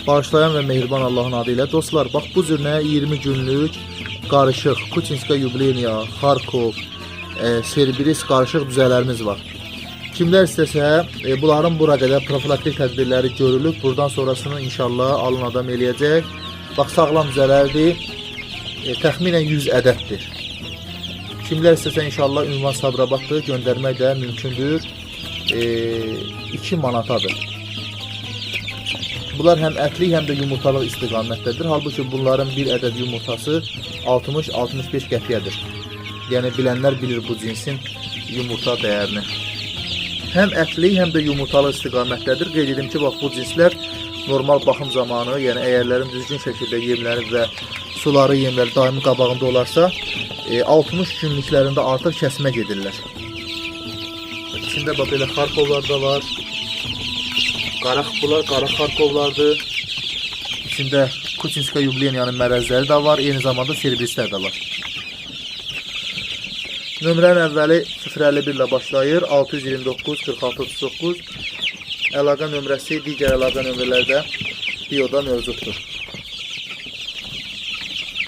Bağışlayan və mehriban Allahın adı ilə dostlar, bax bu cür 20 günlük qarışıq Kuçinska Yubileyniya, Xarkov, Serbiris qarışıq düzələrimiz var. Kimlər istəsə, bunların bura qədər profilaktik tədbirləri görülüb. Buradan sonrasını inşallah alın adam eləyəcək. Bax, sağlam düzələrdir. Təxminən 100 ədəddir. Kimlər istəsə inşallah ünvan Sabirabaddır, göndərmək də mümkündür. 2 manatadır. Bunlar həm ətli, həm də yumurtalıq istiqamətdədir. Halbuki bunların bir ədəd yumurtası 60-65 qəpiyədir. Yəni bilənlər bilir bu cinsin yumurta dəyərini. Həm ətli, həm də yumurtalı istiqamətdədir. Qeyd edim ki, bax bu cinslər normal baxım zamanı, yəni əgərlərin düzgün şəkildə yemləri və suları, yemləri daimi qabağında olarsa, 60 günlüklərində artıq kəsmə gedirlər. İçində bax belə Xarkovlar da var. Bunlar qara Xarkovlardır. İçində Kuçinska Yubileyniyanın mərəzləri də var, eyni zamanda Serbirislər də var. Nömrənin əvvəli 051 ilə başlayır, 629 46 39. Əlaqə nömrəsi digər əlaqə nömrələrdə bioda mövcuddur.